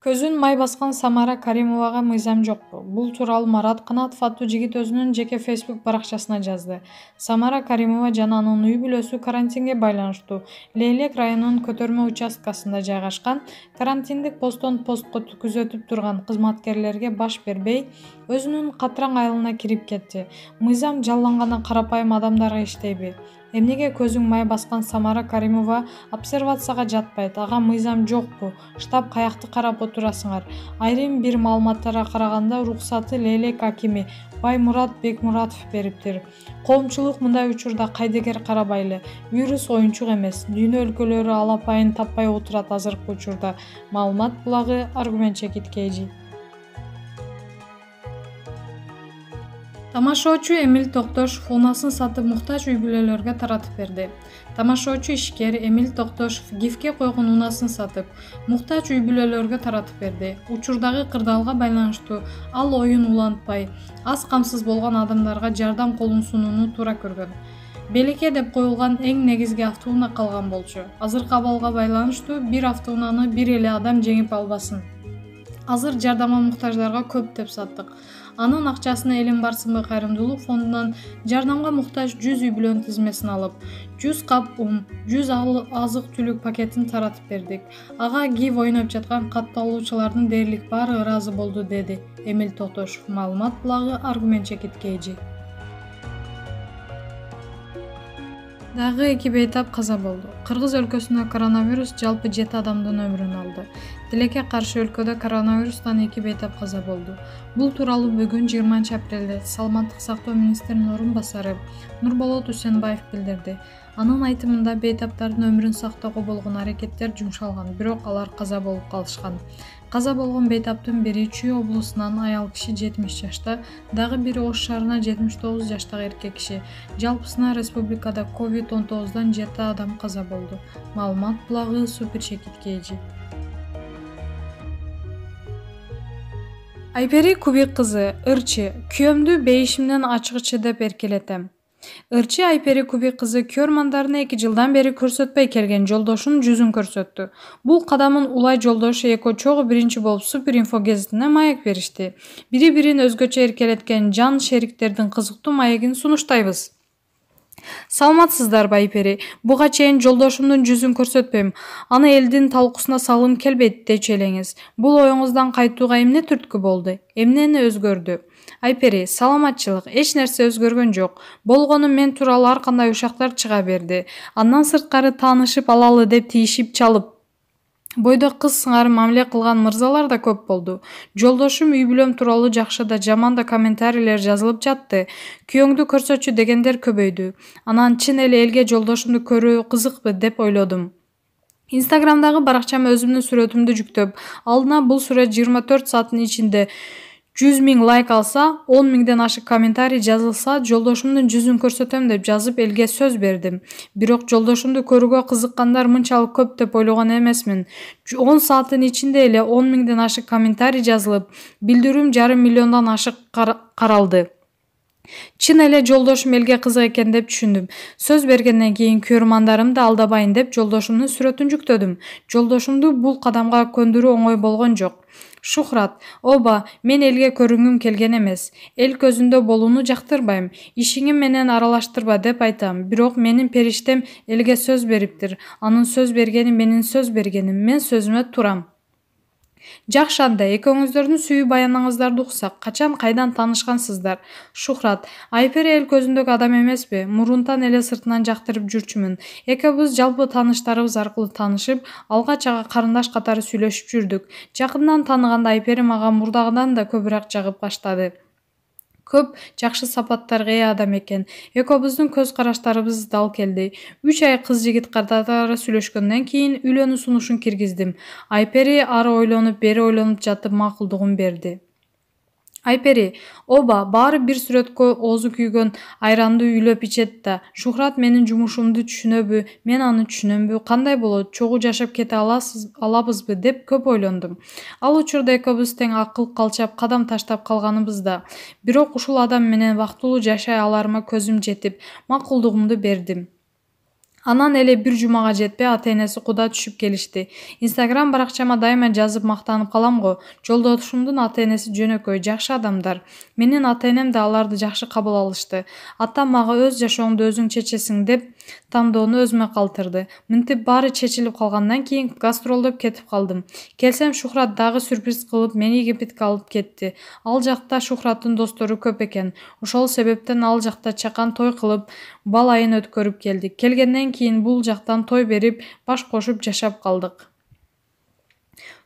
Көзүн май баскан Самара Каримовага мыйзам жокпу. Бул тууралуу Марат Канатов аттуу жигит өзүнүн жеке Facebook баракчасына жазды. Самара Каримова жана анын үй бүлөсү карантинге байланыштуу Лейлек районунун көтөрмө участкасында жайгашкан. Карантиндик посттон постко күзөтүп турган кызматкерлерге баш бербей, өзүнүн катраң айылына кирип кетти. Мыйзам жалланганы карапайым адамдарга иштейби? Эмнеге көзүң май баскан Самара Каримова обсервацияга жатпайт? Ага мыйзам жокпу? Штаб каякты карап отурасыңар? Айрым бир маалыматтарга караганда уруксаты Лейлек акими Баймурат Бекмуратов бериптир. Коомчулук мындай учурда кайдыгер карабайлы. Вирус оюнчук эмес. Дүйнө өлкөлөрү алапайын таппай отурат азыркы учурда. Маалымат булагы Аргумент чекит KG. Тамашоочу Эмил Токтошов унасын сатып муктаж үй бүлөлөргө таратып берди. Тамашоочу ишкер Эмил Токтошов гифке койгон унасын сатып муктаж үй бүлөлөргө таратып берди. Учурдагы кырдаалга байланыштуу ал оюн улантпай, аз камсыз болгон адамдарга жардам колун сунууну туура көргөн. Белекке деп коюлган эң негизги автоунаа калган болчу. Азыркы абалга байланыштуу бир автоунааны бир эле адам жеңип албасын. Азыр жардамга муктаждарга көп деп саттык. Анын акчасына Элим Барсынбай кайрымдуулук фондунан жардамга муктаж 100 үй бүлөнүн тизмесин алып, 100 кап 100 азык-түлүк пакетин таратып бердик. Ага ГИВ ойноп жаткан катталуучулардын дээрлик баары ыраазы болду, деди Эмил Токтошов. Маалымат булагы Аргумент чекит KG. Дагы 2 бейтап каза болду. Кыргыз өлкөсүндө коронавирус жалпы 7 адамдын өмүрүн алды. Тилекке каршы өлкөдө коронавирустан 2 бейтап каза болду. Бул тууралуу бүгүн 20 апрелде Саламаттык сактоо министринин орун басары Нурболот Үсенбаев билдирди. Анын айтымында бейтаптардын өмүрүн сактоого болгон аракеттер жумшалган, бирок алар каза болуп калышкан. Каза болгон бейтаптын бири Чүй облусунан аял киши 70 жашта, дагы бири Ош шаарына 79 жаштагы эркек киши. Жалпысына республикада COVID-19 7 адам каза болду. Маалымат булагы Супер чекит KG. Айпери Кубик кызы, ырчы, күйөөмдү бейишимден ачкычы деп эркелетем. Ырчы Айпери Кубик кызы көрмандарына 2 жылдан бери көрсөтпөй келген жолдошунун жүзүн көрсөттү. Бул кадамын улай жолдошу Эко чогуу биринчи болуп Супер инфо гезитине маек беришти. Бири-бирин өзгөчө эркелеткен жан шериктердин кызыктуу маегин сунуштайбыз. Саламатсыздарбы Айпери? Буга чейин жолдошумдун жүзүн көрсөтпөйм. Аны элдин талкуусуна салым келбейт дечү элеңиз. Бул оюңуздан кайтууга эмне түрткү болду? Эмнени өзгөрдү? Айпери, саламатчылык, эч нерсе өзгөргөн жок. Болгону мен тууралуу ар кандай ушактар чыга берди. Андан сырткары таанышып алалы деп тийишип чалып бойдо кыз сыңары мамиле кылган мырзалар да көп болду. Жолдошум үй бүлөм тууралуу жакшы да жаман да комментарийлер жазылып жатты. Күйөөңдү көрсөтчү дегендер көбөйдү. Анан чын эле элге жолдошумду көрүү кызыкпы деп ойлодум. Инстаграмдагы баракчама өзүмдүн сүрөтүмдү жүктөп, алдына бул сүрөт 24 сааттын ичинде 100 000 лайк алса, 10 000ден ашык комментарий жазылса, жолдошумдун жүзүн көрсөтөм деп жазып элге сөз бердим. Бирок жолдошумду көрүүгө кызыккандар мынчалык көп деп ойлогон эмесмин. 10 сааттын ичинде эле 10 000ден ашык комментарий жазылып, билдирүүм 500 000 ашык каралды. Чын эле жолдошум элге кызык экен деп түшүндүм. Сөз бергенден кийин көрмандарымды алдабайын деп жолдошумдун сүрөтүн жүктөдүм. Жолдошумду бул кадамга көндүрүү оңой болгон жок. Шухрат, оба, мен элге көрүнгүм келген эмес. Эл көзүндө болууну жактырбайм. Ишиңим менен аралаштырба деп айтам. Бирок менин периштем элге сөз бериптир. Анын сөз бергени менин сөз бергеним. Мен сөзүмө турам. Жакшы, анда экөөңүздөрдүн сүйүү баяныңыздарды уксак. Качан, кайдан таанышкансыздар? Шухрат, Айпери эл көзүндөгү адам эмеспи? Мурунтан эле сыртынан жактырып жүрчүмүн. Экөөбүз жалпы тааныштарыбыз аркылуу таанышып, алгач ага карындаш катары сүйлөшүп жүрдүк. Жакындан тааныганда Айпери мага мурдагыдан да көбүрөөк жагып баштады. Көп жакшы сапаттарга ээ адам экен. Экөөбүздүн көз караштарыбыз дал келди. 3 ай кыз жигит катары сүйлөшкөндөн кийин үйлөнүү сунушун киргиздим. Айпери ары ойлонуп, бери ойлонуп жатып макулдугун берди. Айпери, оба, баары бир сүрөткө оозу күйгөн айранды үйлөп ичет да. Шухрат менин жумушумду түшүнөбү, мен аны түшүнөмбү, кандай болот, чогуу жашап кете алабызбы деп көп ойлондум. Ал учурда экөөбүз тең акыл калчап, кадам таштап калганыбыз да. Бирок ушул адам менен бактылуу жашай аларыма көзүм жетип, макулдугумду бердим. Анан эле бир жумага жетпей ата-энеси куда түшүп келишти. Instagram баракчама дайыма жазып мактанып калам го. Жолдошумдун ата-энеси жөнөкөй, жакшы адамдар. Менин ата-энем да аларды жакшы кабыл алышты. Атам мага өз жашооңду өзүң чечесиң деп тандоону өзүмө калтырды. Мынтип баары чечилип калгандан кийин гастролдоп кетип калдым. Келсем Шухрат дагы сюрприз кылып мени Египетке алып кетти. Ал жакта Шухраттын достору көп экен. Ошол себептен ал жакта чакан той кылып, бал айын өткөрүп келдик. Келгенден кийин бул жактан той берип, баш кошуп жашап калдык.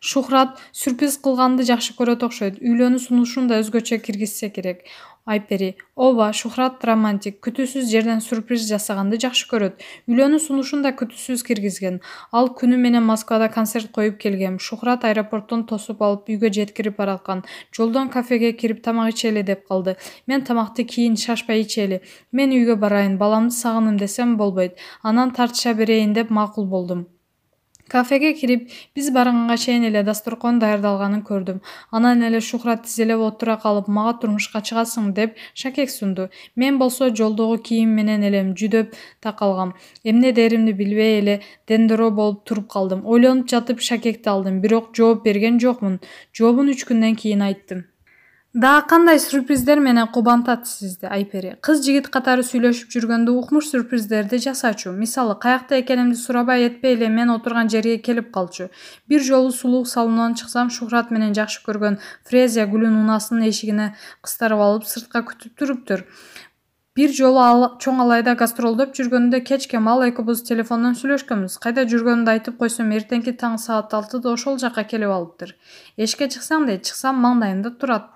Шухрат сюрприз кылганды жакшы көрөт окшойт. Үйлөнүү сунушун да өзгөчө киргизсе керек. Айпери: ооба, Шухрат романтик, күтүүсүз жерден сюрприз жасаганды жакшы көрөт. Үйлөнүү сунушун да күтүүсүз киргизген. Ал күнү менен Москвада концерт коюп келгем. Шухрат аэропорттон тосуп алып үйгө жеткирип бараткан. Жолдон кафеге кирип тамак ичели деп калды. Мен тамакты кийин шашпай ичели. Мен үйгө барайын, баламды сагындым десем болбойт. Анан тартыша берейин деп макул болдум. Кафеге кирип, биз барганга чейин эле дасторкон даярдалганын көрдүм. Анан эле Шухрат тизелеп отура калып, мага турмушка чыгасың деп шакек сунду. Мен болсо жолдогу кийим менен элем жүдөп такалгам. Эмне деримди билбей эле дендеро болуп туруп калдым. Ойлонуп жатып шакекти алдым, бирок жооп берген жокмун. Жообун 3 күндөн кийин айттым. Дагы кандай сюрприздер менен кубантат сизди, Айпери? Кыз жигит катары сүйлөшүп жүргөндө укмуш сюрприздерди жасачу. Мисалы, каякта экенимди сурабай этпей эле мен отурган жерге келип калчу. Бир жолу сулуук салонунан чыксам, Шухрат менен жакшы көргөн Фрезия гүлүн унасынын эшигине кыстырып алып, сыртка күтүп туруптур. Бир жолу чоң алайда гастролдоп жүргөндө кечке мал экөөбүз телефондон сүйлөшкөнбүз. Кайда жүргөнүмдү айтып койсом, эртеңки таң саат 6-да ошол жакка келип алыптыр. Эшикке чыксаң дейт, чыксам маңдайымда турат.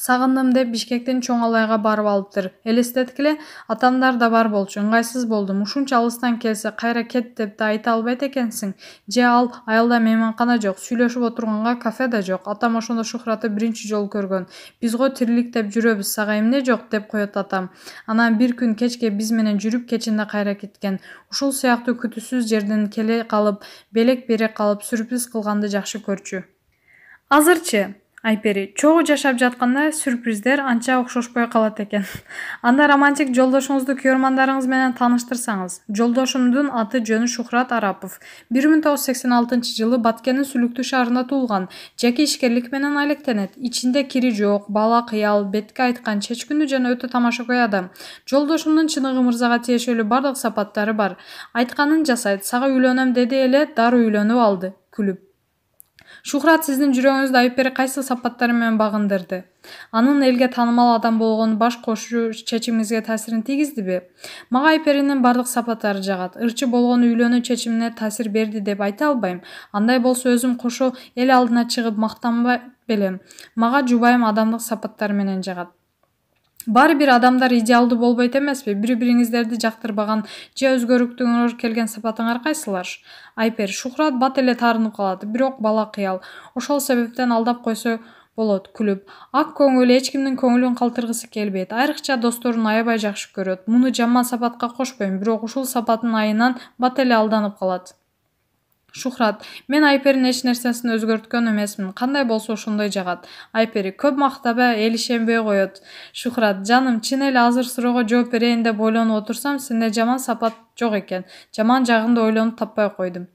Сагындым деп Бишкектин чоң алайга барып алыптыр. Элестеткиле, атамдар да бар болчу, ыңгайсыз болдум. Ушунча алыстан келсе, кайра кет деп да айта албайт экенсиң. Же ал айылда мейманкана жок, сүйлөшүп отурганга кафе да жок. Атам ошондо Шухратты биринчи жолу көргөн. Биз го тирилик деп жүрөбүз, сага эмне жок деп коет атам. Анан бир күн кечке биз менен жүрүп, кечинде кайра кеткен. Ушул сыяктуу күтүүсүз жерден келе калып, белек бере калып, сюрприз кылганды жакшы көрчү. Азырчы Айпери, чогуу жашап жатканда сюрприздер анча окшошпой калат экен. Анда романтик жолдошуңузду көрмандарыңыз менен тааныштырсаңыз. Жолдошумдун аты жөнү Шухрат Арапов. 1986-жылы Баткендин Сүлүктүү шаарында туулган. Жеке ишкерлик менен алектенет. Ичинде кири жок, бала кыял, бетке айткан чечкүндүү жана өтө тамашакөй адам. Жолдошумдун чыныгы мырзага тиешелүү бардык сапаттары бар. Айтканын жасайт. Сага үйлөнөм деди эле, дароо үйлөнүп алды. Күлүп. Шухрат сиздин жүрөгүңүздү Айпери кайсы сапаттары менен багындырды? Анын элге таанымал адам болгону баш кошуу чечимиңизге таасирин тийгиздиби? Мага Айперинин бардык сапаттары жагат. Ырчы болгону үйлөнүү чечимине таасир берди деп айта албайм. Андай болсо өзүм кошо эл алдына чыгып мактанбай белем. Мага жубайым адамдык сапаттары менен жагат. Баары бир адамдар идеалдуу болбойт эмеспи? Бири-бириңиздерди жактырбаган же өзгөрүктүңөр келген сапатыңар кайсылар? Айпер: Шухрат бат эле таарынып калат, бирок бала кыял. Ошол себептен алдап койсо болот. Күлүп. Ак көңүл эч кимдин көңүлүн калтыргысы келбейт. Айрыкча досторун аябай жакшы көрөт. Муну жаман сапатка кошпойм, бирок ушул сапаттын айынан бат эле алданып калат. Шухрат: мен Айперин эч нерсесин өзгөрткөн эмесмин. Кандай болсо ошондой жагат. Айпери: көп мактаба, эл ишенбей коет. Шухрат: жаным, чын эле азыр суроого жооп берейин деп ойлонуп отурсам, сенде жаман сапат жок экен. Жаман жагын да ойлонуп таппай койдум.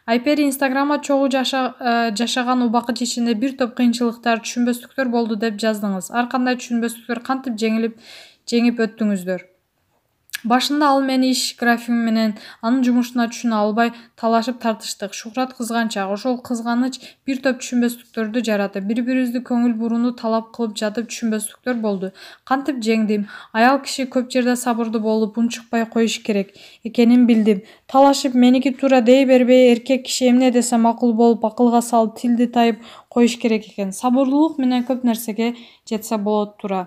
Айпери Инстаграмга чогуу жашаган убакыт ичинде бир топ кыйынчылыктар, түшүнбөстүктөр болду деп жаздыңыз. Ар кандай түшүнбөстүктөр кантип жеңип өттүңүздөр? Башында ал мени иш графигим менен анын жумушуна түшүнө албай талашып тартыштык. Шухрат кызганчак. Ошол кызганыч бир топ түшүнбөстүктөрдү жаратты. Бири-бирибизди көңүл буруну талап кылып жатып түшүнбөстүктөр болду. Кантип жеңдим? Аял киши көп жерде сабырдуу болуп, унчукпай коюш керек экенин билдим. Талашып меники туура дей бербей, эркек киши эмне десе макул болуп, акылга салып, тилди тайып коюш керек экен. Сабырдуулук менен көп нерсеге жетсе болот туура.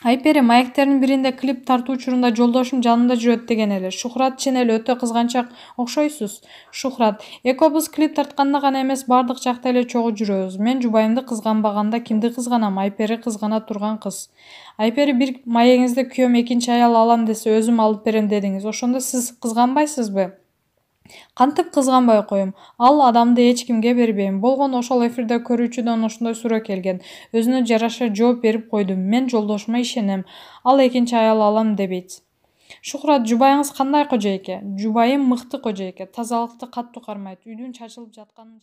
Айпери маектердин биринде клип тартуу учурунда жолдошум жанымда жүрөт деген эле. Шухрат чын эле өтө кызганчак окшойсуз. Шухрат: экөөбүз клип тартканда гана эмес, бардык жакта эле чогуу жүрөбүз. Мен жубайымды кызганбаганда кимди кызганам? Айпери кызгана турган кыз. Айпери: бир маегиңизде күйөөм экинчи аял алам десе өзүм алып берем дедиңиз. Ошондо сиз кызганбайсызбы? Кантип кызганбай коем? Ал адамды эч кимге бербейм. Болгону ошол эфирде көрүүчүдөн ошондой суроо келген. Өзүнө жараша жооп берип койдум. Мен жолдошума ишенем. Ал экинчи аял алам дебейт. Шухрат, жубайыңыз кандай кожойке? Жубайым мыкты кожойке. Тазалыкты катуу кармайт. Үйдүн чачылып жатканын